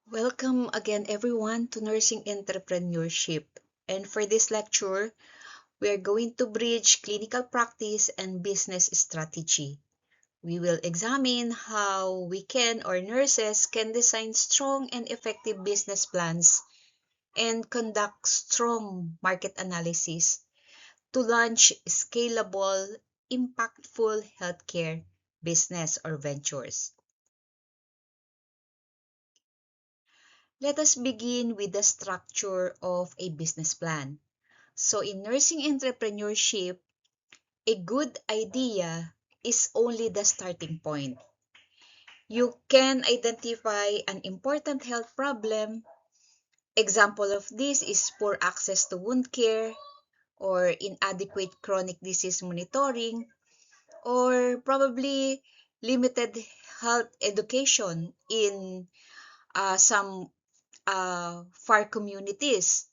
Welcome again, everyone, to Nursing Entrepreneurship. And for this lecture, we are going to bridge clinical practice and business strategy. We will examine how we can or nurses can design strong and effective business plans and conduct strong market analysis to launch scalable, impactful healthcare business or ventures. Let us begin with the structure of a business plan. So in nursing entrepreneurship, a good idea is only the starting point. You can identify an important health problem. Example of this is poor access to wound care or inadequate chronic disease monitoring or probably limited health education in some far communities.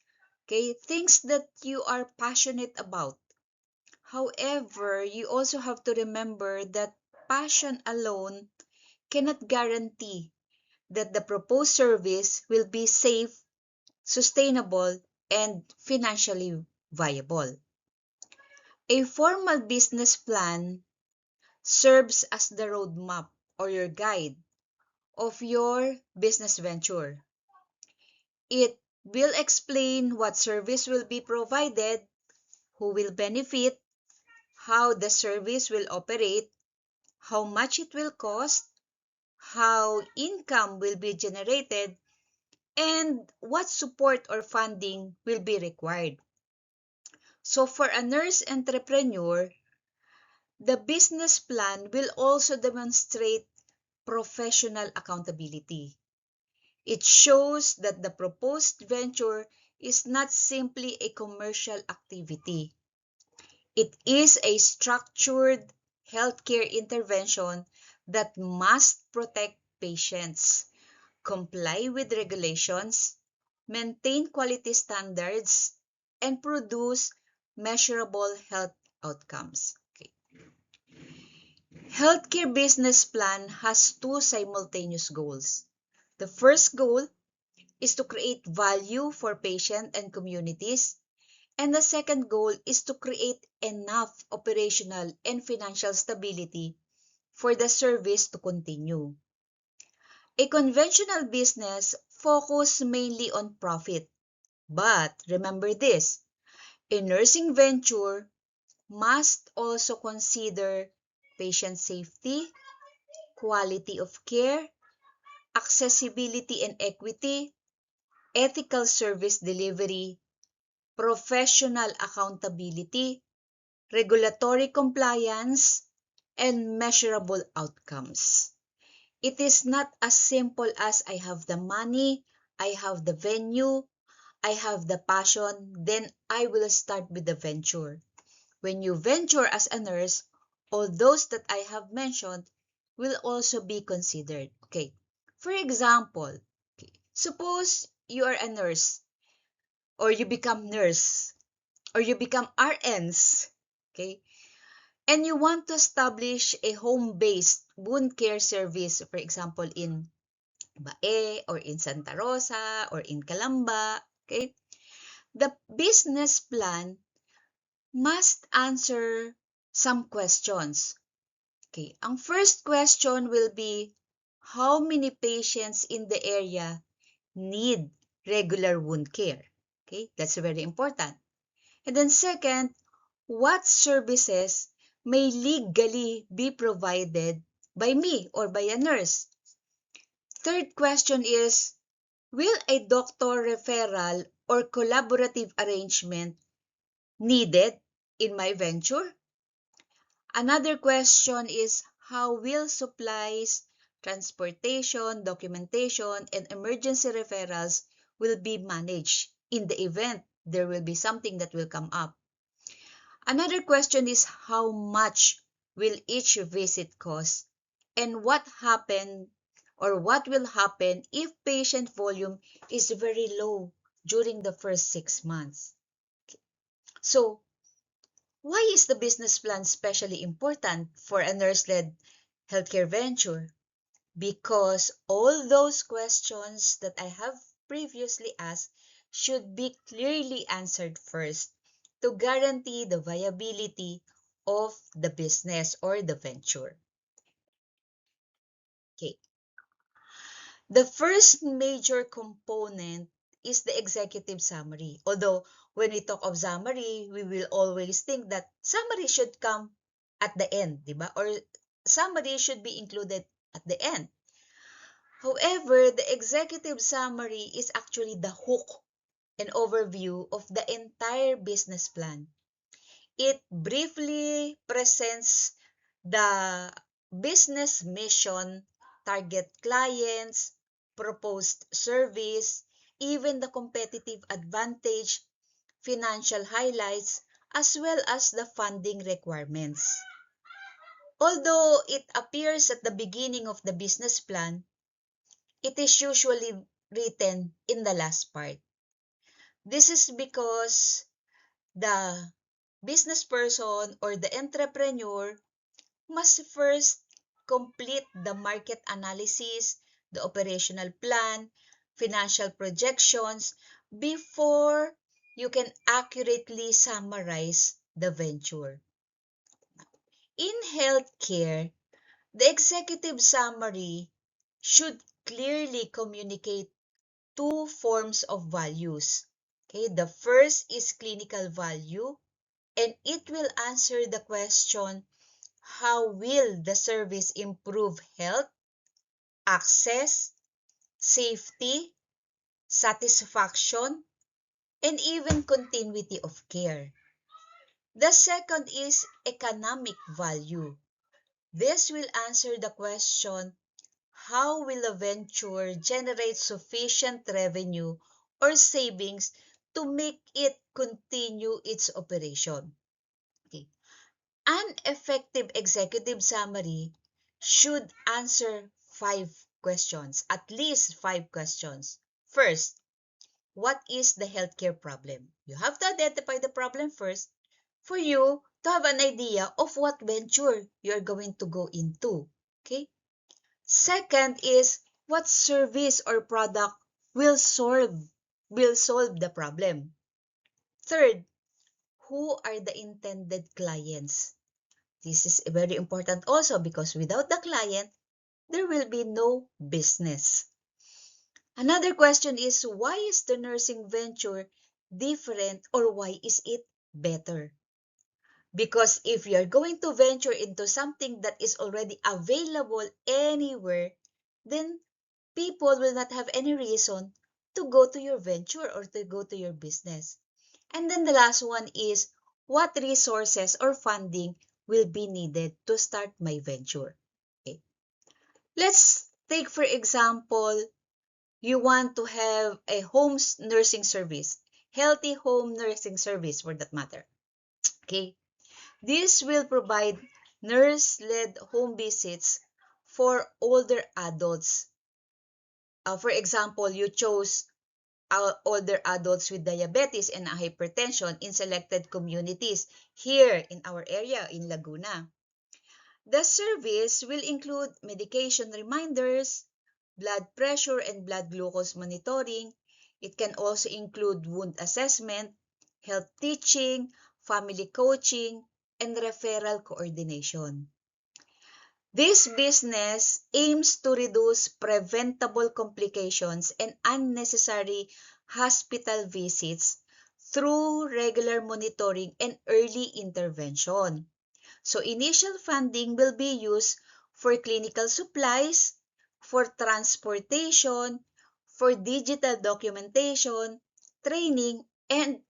Okay, things that you are passionate about. However, you also have to remember that passion alone cannot guarantee that the proposed service will be safe, sustainable, and financially viable. A formal business plan serves as the roadmap or your guide of your business venture. It will explain what service will be provided, who will benefit, how the service will operate, how much it will cost, how income will be generated, and what support or funding will be required. So for a nurse entrepreneur, the business plan will also demonstrate professional accountability. It shows that the proposed venture is not simply a commercial activity. It is a structured healthcare intervention that must protect patients, comply with regulations, maintain quality standards, and produce measurable health outcomes. Okay. Healthcare business plan has two simultaneous goals. The first goal is to create value for patients and communities, and the second goal is to create enough operational and financial stability for the service to continue. A conventional business focuses mainly on profit. But remember this, a nursing venture must also consider patient safety, quality of care, accessibility and equity, ethical service delivery, professional accountability, regulatory compliance, and measurable outcomes. It is not as simple as I have the money, I have the venue, I have the passion, then I will start with the venture. When you venture as a nurse, all those that I have mentioned will also be considered. Okay. For example, okay, suppose you are a nurse or you become nurse or you become RNs, okay? And you want to establish a home-based wound care service, for example, in Bae or in Santa Rosa or in Calamba, okay? The business plan must answer some questions. Okay, ang first question will be, how many patients in the area need regular wound care? Okay, that's very important. And then second, what services may legally be provided by me or by a nurse? Third question is, will a doctor referral or collaborative arrangement needed in my venture? Another question is, how will supplies, transportation, documentation, and emergency referrals will be managed in the event there will be something that will come up? Another question is, how much will each visit cost? And what happened or what will happen if patient volume is very low during the first 6 months? So, why is the business plan especially important for a nurse-led healthcare venture? because all those questions that I have previously asked should be clearly answered first to guarantee the viability of the business or the venture. Okay. The first major component is the executive summary. Although when we talk of summary, we will always think that summary should come at the end, di ba? Or summary should be included at the end. However, the executive summary is actually the hook and overview of the entire business plan. It briefly presents the business mission, target clients, proposed service, even the competitive advantage, financial highlights, as well as the funding requirements. Although it appears at the beginning of the business plan, it is usually written in the last part. This is because the business person or the entrepreneur must first complete the market analysis, the operational plan, financial projections before you can accurately summarize the venture. In healthcare, the executive summary should clearly communicate two forms of values. Okay, the first is clinical value, and it will answer the question, how will the service improve health, access, safety, satisfaction, and even continuity of care? The second is economic value. This will answer the question, how will a venture generate sufficient revenue or savings to make it continue its operation? Okay. An effective executive summary should answer 5 questions, at least 5 questions. First, what is the healthcare problem? You have to identify the problem first for you to have an idea of what venture you're going to go into. Okay? Second is, what service or product will solve the problem. Third, who are the intended clients? This is very important also because without the client, there will be no business. Another question is, why is the nursing venture different, or why is it better? Because if you're going to venture into something that is already available anywhere, then people will not have any reason to go to your venture or to go to your business. And then the last one is, what resources or funding will be needed to start my venture? Okay. Let's take, for example, you want to have a home nursing service, healthy home nursing service for that matter. Okay. This will provide nurse-led home visits for older adults. For example, you chose older adults with diabetes and hypertension in selected communities here in our area in Laguna. The service will include medication reminders, blood pressure and blood glucose monitoring. It can also include wound assessment, health teaching, family coaching, and referral coordination. This business aims to reduce preventable complications and unnecessary hospital visits through regular monitoring and early intervention. So initial funding will be used for clinical supplies, for transportation, for digital documentation, training, and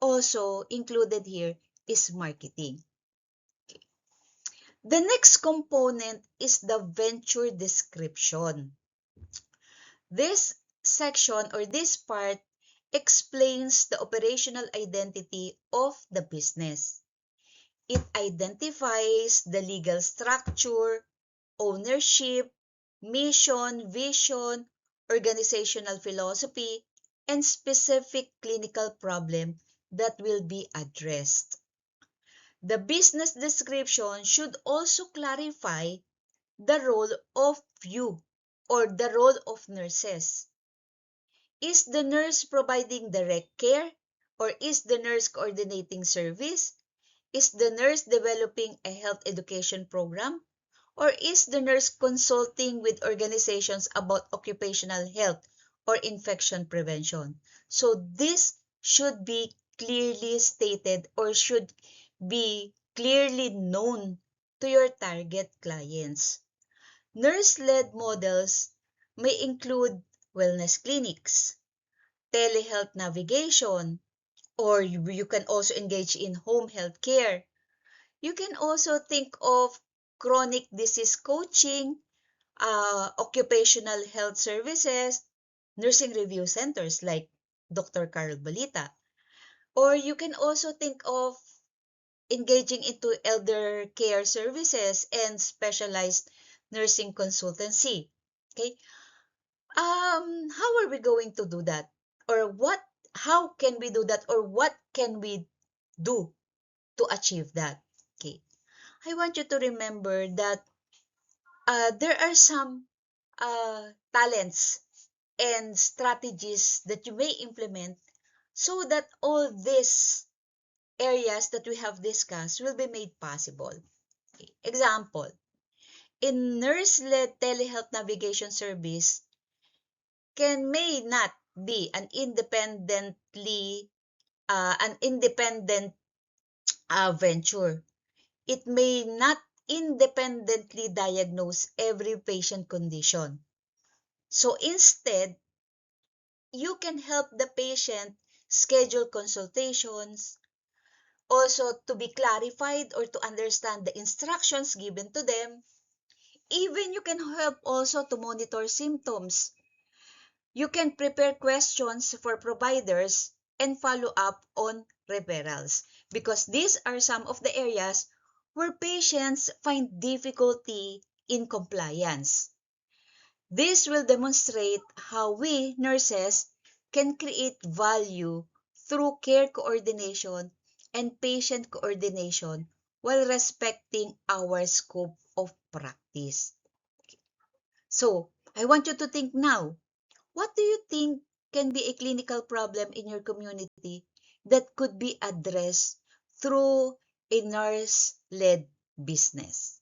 also included here is marketing. The next component is the venture description. This section or this part explains the operational identity of the business. It identifies the legal structure, ownership, mission, vision, organizational philosophy, and specific clinical problem that will be addressed. The business description should also clarify the role of you or the role of nurses. Is the nurse providing direct care, or is the nurse coordinating service? Is the nurse developing a health education program? Or is the nurse consulting with organizations about occupational health or infection prevention? So this should be clearly stated or should be clearly known to your target clients. Nurse-led models may include wellness clinics, telehealth navigation, or you can also engage in home health care. You can also think of chronic disease coaching, occupational health services, nursing review centers like Dr. Carl Balita. Or you can also think of engaging into elder care services and specialized nursing consultancy. Okay? How are we going to do that? Or how can we do that? Or what can we do to achieve that? Okay. I want you to remember that there are some talents and strategies that you may implement so that all these areas that we have discussed will be made possible. Okay. Example, in nurse-led telehealth navigation service may not be an independent venture. It may not independently diagnose every patient condition. So instead, you can help the patient schedule consultations, also to be clarified or to understand the instructions given to them. Even you can help also to monitor symptoms. You can prepare questions for providers and follow up on referrals, because these are some of the areas where patients find difficulty in compliance. This will demonstrate how we nurses can create value through care coordination and patient coordination while respecting our scope of practice. So, I want you to think now, what do you think can be a clinical problem in your community that could be addressed through a nurse-led business?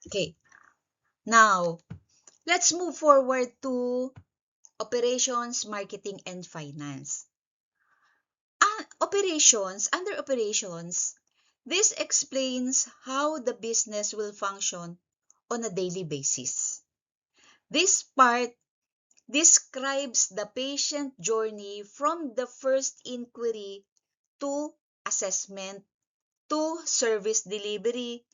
Okay, now let's move forward to operations, marketing, and finance. Under operations, this explains how the business will function on a daily basis. This part describes the patient journey from the first inquiry to assessment to service delivery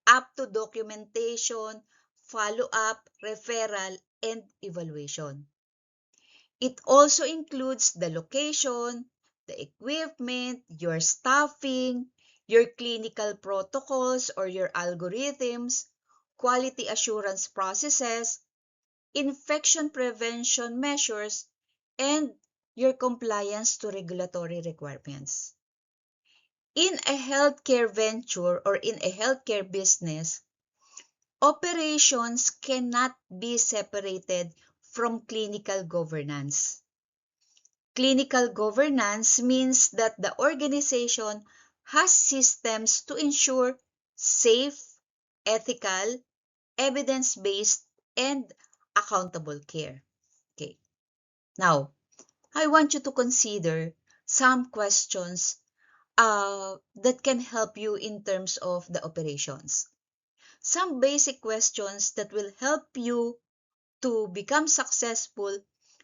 up to documentation, follow-up, referral, and evaluation. It also includes the location, the equipment, your staffing, your clinical protocols or your algorithms, quality assurance processes, infection prevention measures, and your compliance to regulatory requirements. In a healthcare venture or in a healthcare business, operations cannot be separated from clinical governance. Clinical governance means that the organization has systems to ensure safe, ethical, evidence-based, and accountable care. Okay. Now, I want you to consider some questions that can help you in terms of the operations. Some basic questions that will help you to become successful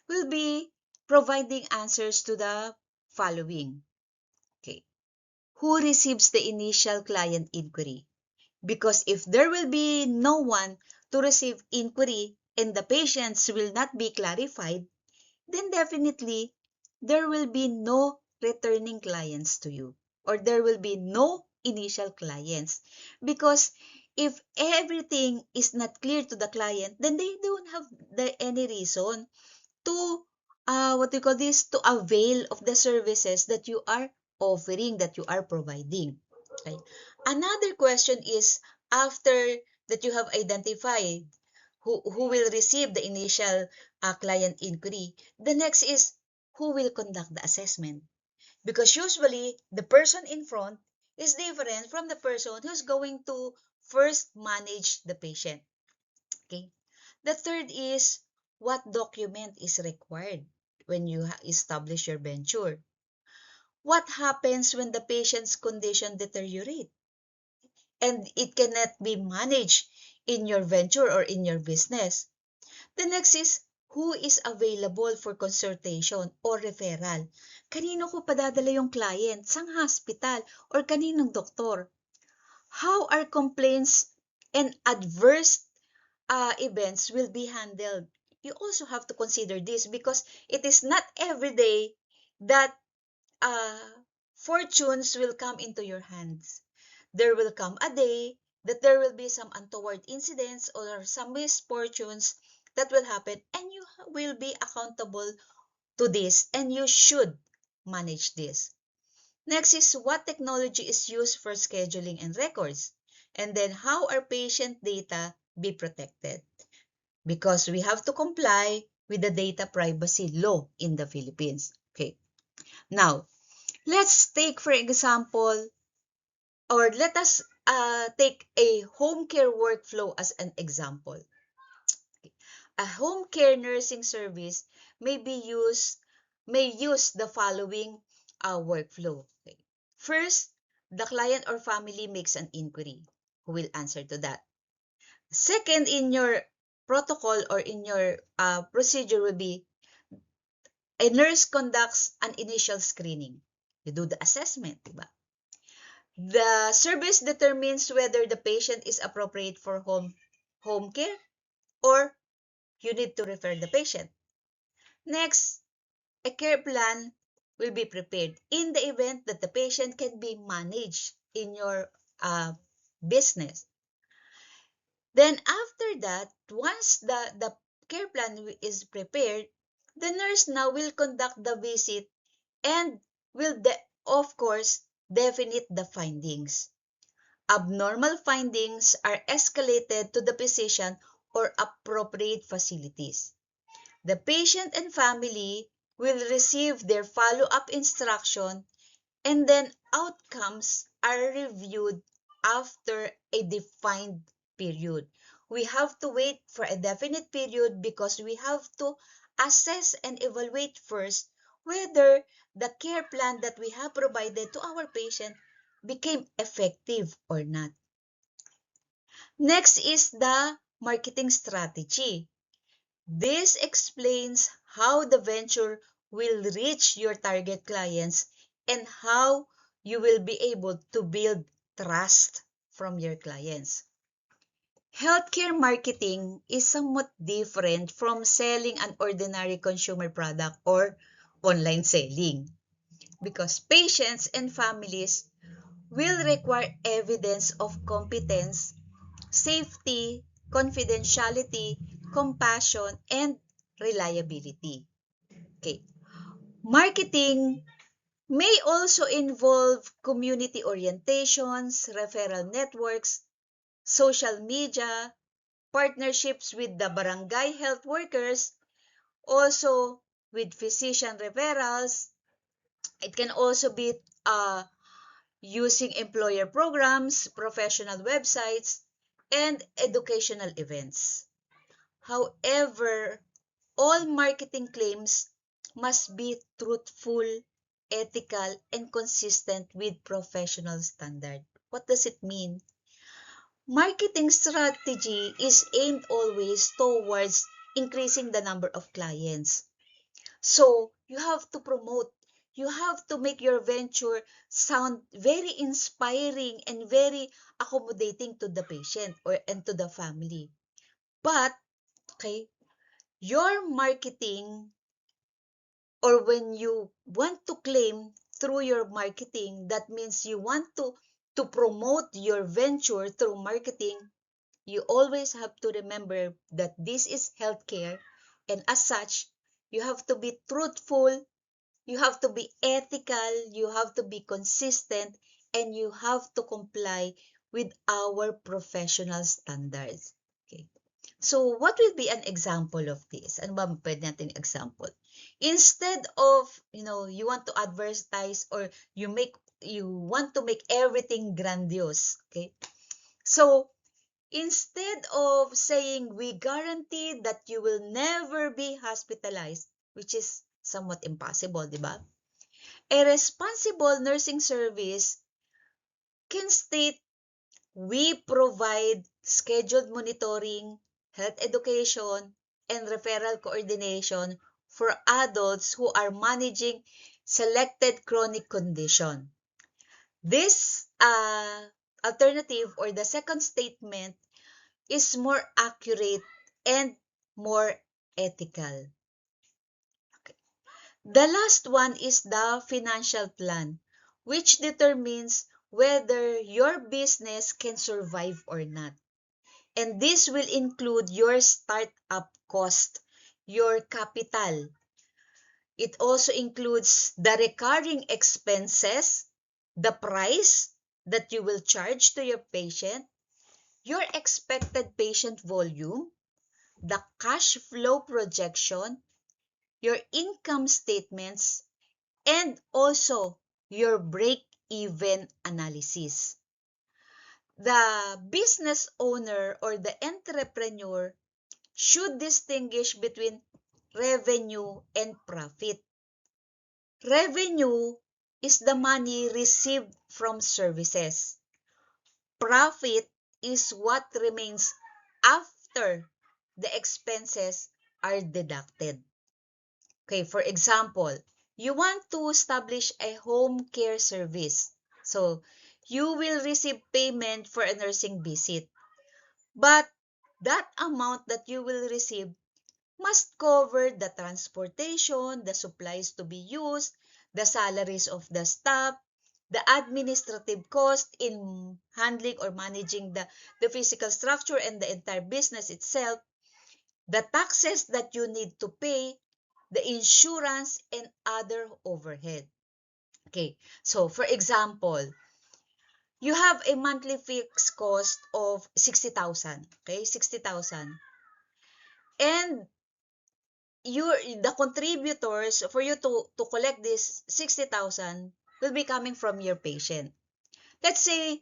will be providing answers to the following. Okay. Who receives the initial client inquiry? Because if there will be no one to receive inquiry and the patients will not be clarified, then definitely there will be no returning clients to you, or there will be no initial clients, because if everything is not clear to the client, then they don't have any reason to to avail of the services that you are offering, that you are providing. Okay. Another question is, after that you have identified who will receive the initial client inquiry, the next is who will conduct the assessment. Because usually, the person in front is different from the person who's going to first manage the patient. Okay. The third is, what document is required when you establish your venture? What happens when the patient's condition deteriorates and it cannot be managed in your venture or in your business? The next is, who is available for consultation or referral? Kanino ko padadala yung client? Sang hospital or kaninong doktor? How are complaints and adverse events will be handled? You also have to consider this because it is not every day that uh, fortunes will come into your hands. There will come a day that there will be some untoward incidents or some misfortunes that will happen, and you will be accountable to this, and you should manage this. Next is, what technology is used for scheduling and records, and then how are patient data be protected, because we have to comply with the data privacy law in the Philippines. Okay, now let's take for example, or let us take a home care workflow as an example. A home care nursing service may use the following workflow. Okay. First, the client or family makes an inquiry. Who will answer to that? Second, in your protocol or in your procedure will be, a nurse conducts an initial screening. You do the assessment, diba? The service determines whether the patient is appropriate for home care or you need to refer the patient. Next, a care plan will be prepared in the event that the patient can be managed in your business. Then after that, once the care plan is prepared, the nurse now will conduct the visit and will, of course, definite the findings. Abnormal findings are escalated to the physician or appropriate facilities. The patient and family will receive their follow-up instruction, and then outcomes are reviewed after a defined period. We have to wait for a definite period because we have to assess and evaluate first whether the care plan that we have provided to our patient became effective or not. Next is the marketing strategy. This explains how the venture will reach your target clients and how you will be able to build trust from your clients. Healthcare marketing is somewhat different from selling an ordinary consumer product or online selling, because patients and families will require evidence of competence, safety, confidentiality, compassion, and reliability. Okay. Marketing may also involve community orientations, referral networks, social media, partnerships with the barangay health workers, also with physician referrals. It can also be using employer programs, professional websites, and educational events. However, all marketing claims must be truthful, ethical, and consistent with professional standard. What does it mean? Marketing strategy is aimed always towards increasing the number of clients. So, you have to make your venture sound very inspiring and very accommodating to the patient and to the family. But, okay, your marketing, or when you want to claim through your marketing, that means you want to promote your venture through marketing, you always have to remember that this is healthcare, and as such, you have to be truthful, you have to be ethical, you have to be consistent, and you have to comply with our professional standards. Okay. So, what will be an example of this? Ano ba pwede natin example? Instead of, you want to advertise or you want to make everything grandiose, okay? So, instead of saying we guarantee that you will never be hospitalized, which is somewhat impossible, di ba? A responsible nursing service can state we provide scheduled monitoring, health education, and referral coordination for adults who are managing selected chronic condition. This alternative or the second statement is more accurate and more ethical. Okay. The last one is the financial plan, which determines whether your business can survive or not. And this will include your startup cost, your capital. It also includes the recurring expenses, the price that you will charge to your patient, your expected patient volume, the cash flow projection, your income statements, and also your break-even analysis. The business owner or the entrepreneur should distinguish between revenue and profit. Revenue is the money received from services. Profit is what remains after the expenses are deducted. Okay, for example, you want to establish a home care service. So, you will receive payment for a nursing visit. But that amount that you will receive must cover the transportation, the supplies to be used, the salaries of the staff, the administrative cost in handling or managing the physical structure and the entire business itself, the taxes that you need to pay, the insurance, and other overhead. Okay, so for example, you have a monthly fixed cost of 60,000. Okay, 60,000. And the contributors for you to collect this 60,000 will be coming from your patient. Let's say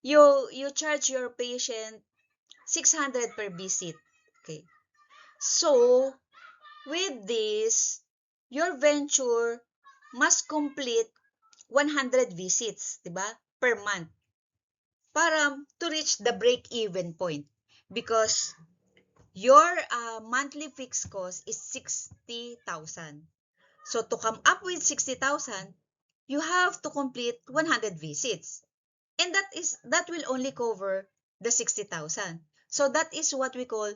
you charge your patient 600 per visit. Okay. So, with this, your venture must complete 100 visits, 'di ba? Per month para to reach the break-even point because your monthly fixed cost is 60,000. So to come up with 60,000, you have to complete 100 visits. And that will only cover the 60,000. So that is what we call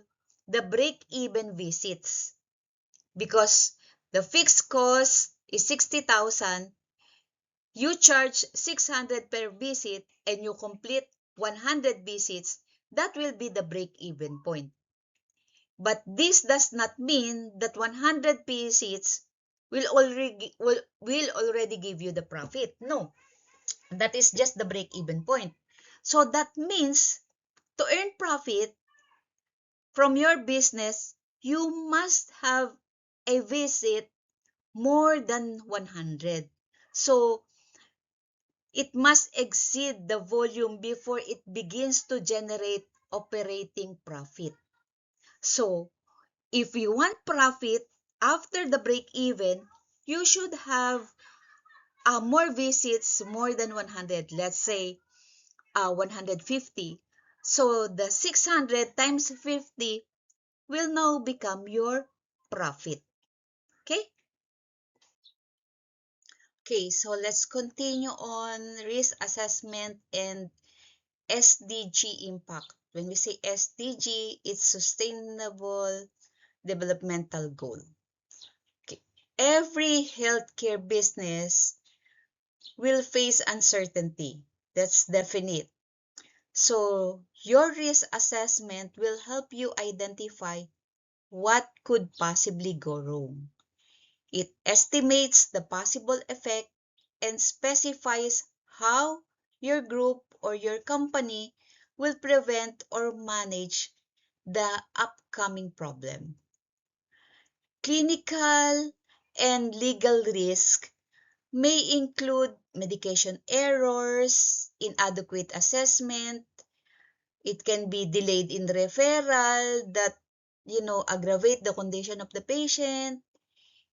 the break-even visits. Because the fixed cost is 60,000, you charge 600 per visit and you complete 100 visits, that will be the break-even point. But this does not mean that 100 visits will already give you the profit. No, that is just the break-even point. So that means to earn profit from your business, you must have a visit more than 100. So it must exceed the volume before it begins to generate operating profit. So if you want profit after the break-even, you should have more visits, more than 100. Let's say 150. So the 600 times 50 will now become your profit. Okay? Okay, so let's continue on risk assessment and SDG impact. When we say SDG, it's Sustainable Developmental Goal. Okay. Every healthcare business will face uncertainty. That's definite. So, your risk assessment will help you identify what could possibly go wrong. It estimates the possible effect and specifies how your group or your company will prevent or manage the upcoming problem. Clinical and legal risk may include medication errors, inadequate assessment. It can be delayed in referral that, aggravate the condition of the patient.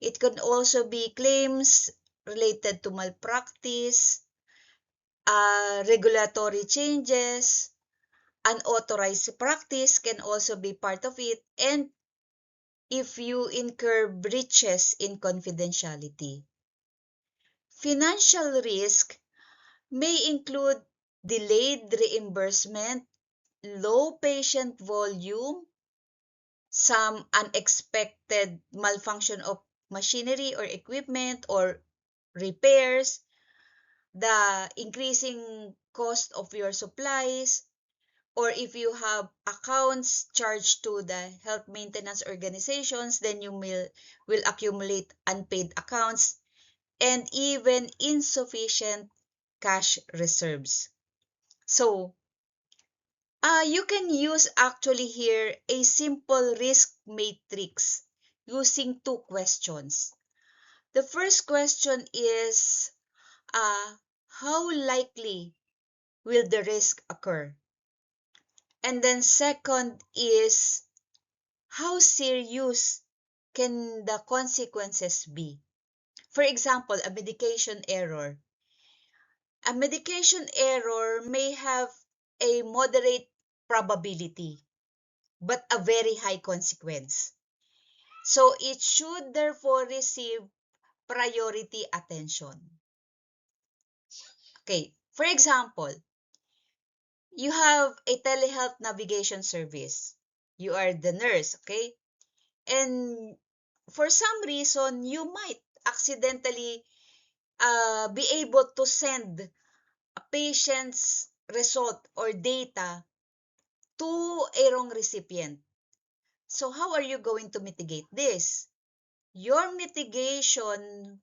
It can also be claims related to malpractice, regulatory changes, unauthorized practice can also be part of it, and if you incur breaches in confidentiality. Financial risk may include delayed reimbursement, low patient volume, some unexpected malfunction of machinery or equipment or repairs, the increasing cost of your supplies, or if you have accounts charged to the health maintenance organizations, then you will accumulate unpaid accounts and even insufficient cash reserves. So, you can use actually here a simple risk matrix using two questions. The first question is, how likely will the risk occur? And then second is, how serious can the consequences be? For example, a medication error. A medication error may have a moderate probability, but a very high consequence. So it should therefore receive priority attention. Okay, for example, you have a telehealth navigation service. You are the nurse, okay? And for some reason, you might accidentally be able to send a patient's result or data to a wrong recipient. So how are you going to mitigate this? Your mitigation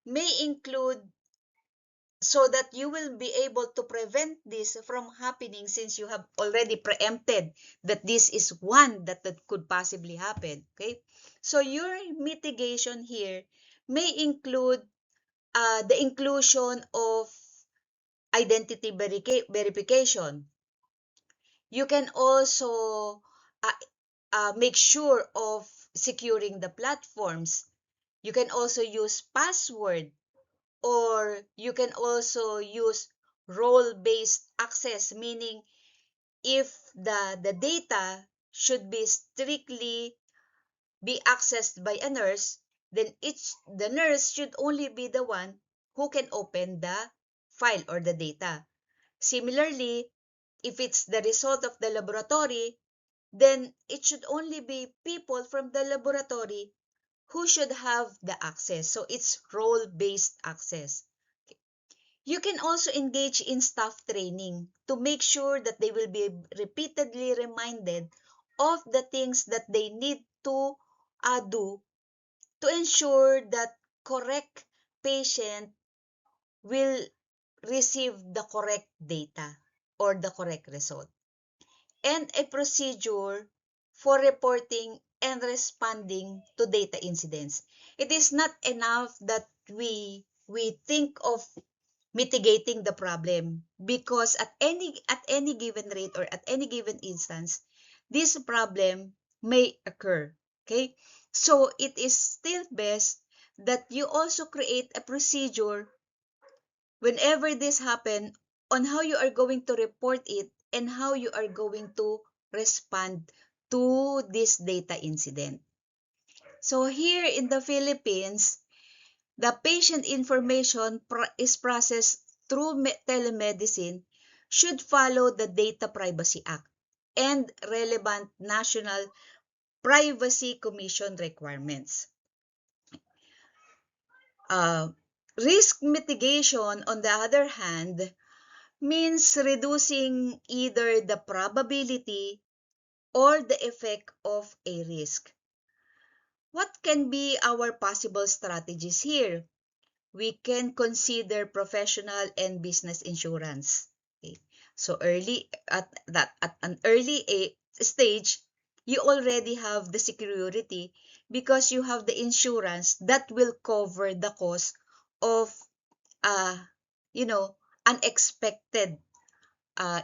may include, so that you will be able to prevent this from happening, since you have already preempted that this is one that could possibly happen. Okay, so your mitigation here may include the inclusion of identity verification. You can also make sure of securing the platforms. You can also use password, or you can also use role-based access, meaning if the data should be strictly be accessed by a nurse, then the nurse should only be the one who can open the file or the data. Similarly, if it's the result of the laboratory, then it should only be people from the laboratory who should have the access. So it's role-based access. You can also engage in staff training to make sure that they will be repeatedly reminded of the things that they need to do to ensure that correct patient will receive the correct data or the correct result. And a procedure for reporting and responding to data incidents. It is not enough that we think of mitigating the problem, because at any given rate or at any given instance, this problem may occur. Okay, so it is still best that you also create a procedure whenever this happen, on how you are going to report it and how you are going to respond to this data incident. So here in the Philippines, the patient information is processed through telemedicine should follow the Data Privacy Act and relevant National Privacy Commission requirements. Risk mitigation, on the other hand, means reducing either the probability or the effect of a risk. What can be our possible strategies here? we can consider professional and business insurance. Okay. So at an stage, you already have the security because you have the insurance that will cover the cost of uh you know unexpected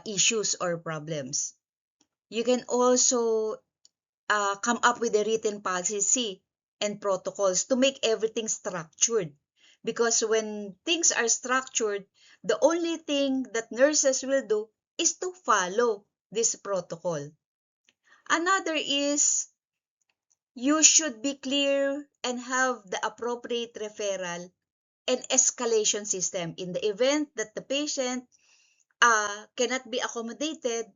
issues or problems. You can also come up with a written policy and protocols to make everything structured. Because when things are structured, the only thing that nurses will do is to follow this protocol. Another is you should be clear and have the appropriate referral and escalation system in the event that the patient cannot be accommodated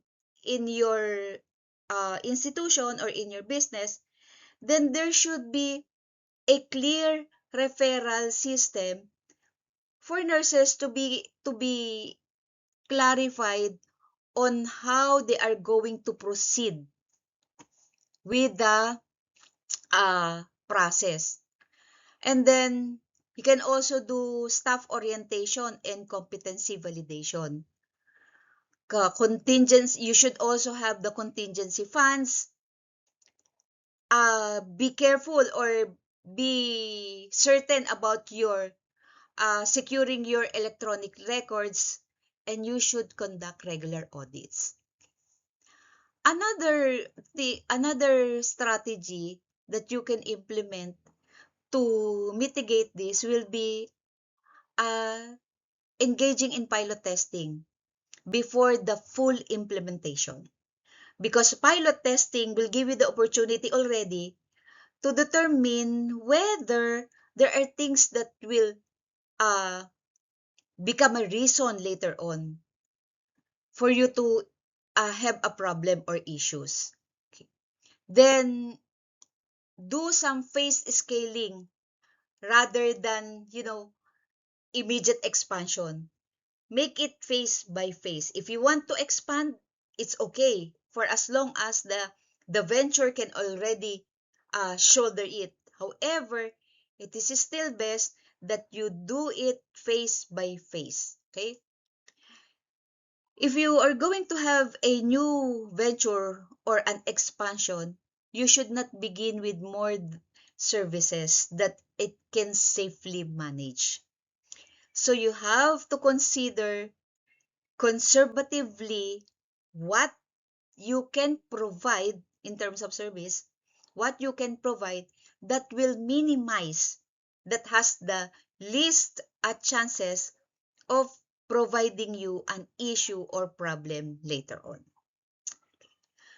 in your institution or in your business. Then there should be a clear referral system for nurses to be clarified on how they are going to proceed with the process. And then you can also do staff orientation and competency validation. Contingency, you should also have the contingency funds. Be careful or be certain about your securing your electronic records, and you should conduct regular audits. Another strategy that you can implement to mitigate this will be uh, engaging in pilot testing before the full implementation. Because pilot testing will give you the opportunity already to determine whether there are things that will uh, become a reason later on for you to have a problem or issues. Okay. Then do some phase scaling rather than, immediate expansion. Make it phase by phase. If you want to expand, it's okay for as long as the venture can already shoulder it. However, it is still best that you do it phase by phase. Okay? If you are going to have a new venture or an expansion, you should not begin with more services that it can safely manage. So you have to consider conservatively what you can provide in terms of service, what you can provide that will minimize, that has the least chances of providing you an issue or problem later on.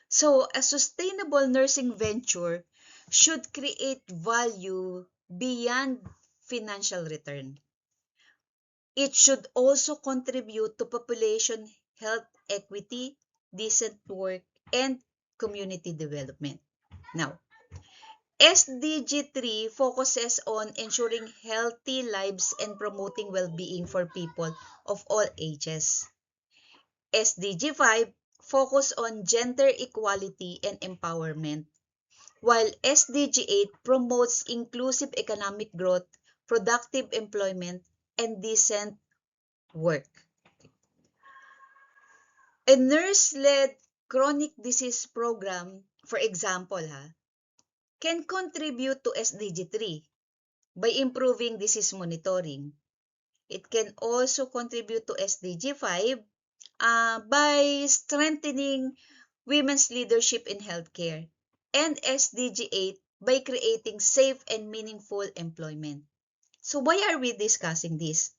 So, a sustainable nursing venture should create value beyond financial return. It should also contribute to population health equity, decent work, and community development. Now, SDG 3 focuses on ensuring healthy lives and promoting well-being for people of all ages. SDG 5 focus on gender equality and empowerment, while SDG 8 promotes inclusive economic growth, productive employment, and decent work. A nurse-led chronic disease program, for example, can contribute to SDG 3 by improving disease monitoring. It can also contribute to SDG 5 by strengthening women's leadership in healthcare, and SDG 8 by creating safe and meaningful employment. So why are we discussing this?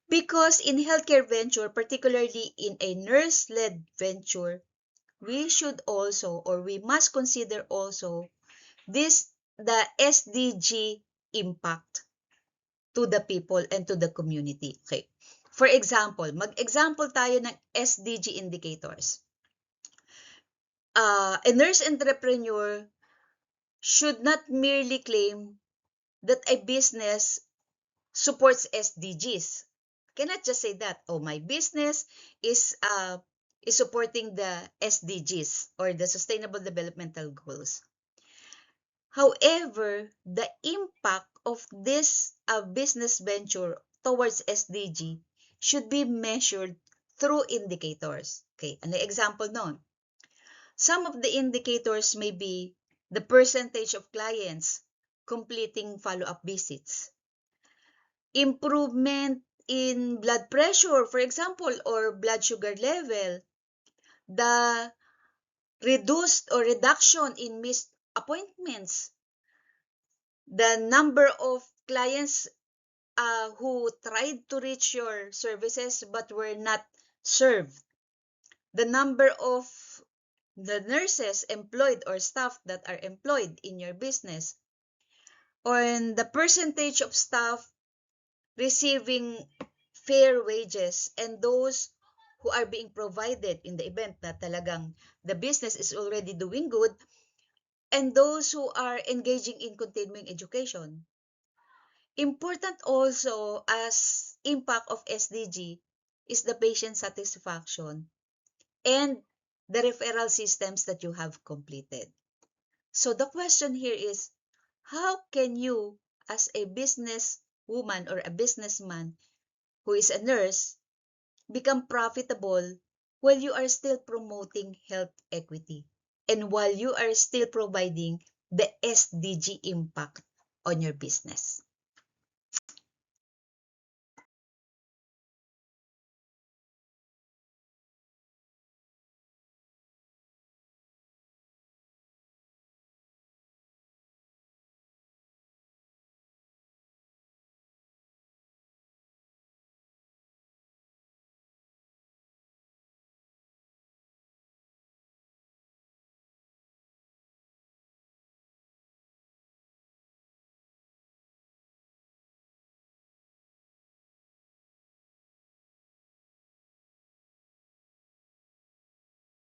Because in healthcare venture, particularly in a nurse-led venture, we should also, or we must consider also the SDG impact to the people and to the community. Okay. For example, mag-example tayo ng SDG indicators. A nurse entrepreneur should not merely claim that a business supports SDGs. Cannot just say that, oh, my business is supporting the SDGs or the Sustainable Developmental Goals. However, the impact of this business venture towards SDG should be measured through indicators. Okay, an example nun. Some of the indicators may be the percentage of clients completing follow-up visits, improvement in blood pressure, for example, or blood sugar level, the reduced or reduction in missed appointments, the number of clients who tried to reach your services but were not served, the number of the nurses employed or staff that are employed in your business, and the percentage of staff receiving fair wages and those who are being provided in the event na talagang the business is already doing good, and those who are engaging in continuing education. Important also as impact of SDG is the patient satisfaction and the referral systems that you have completed. So the question here is, how can you as a business woman or a businessman who is a nurse become profitable while you are still promoting health equity and while you are still providing the SDG impact on your business?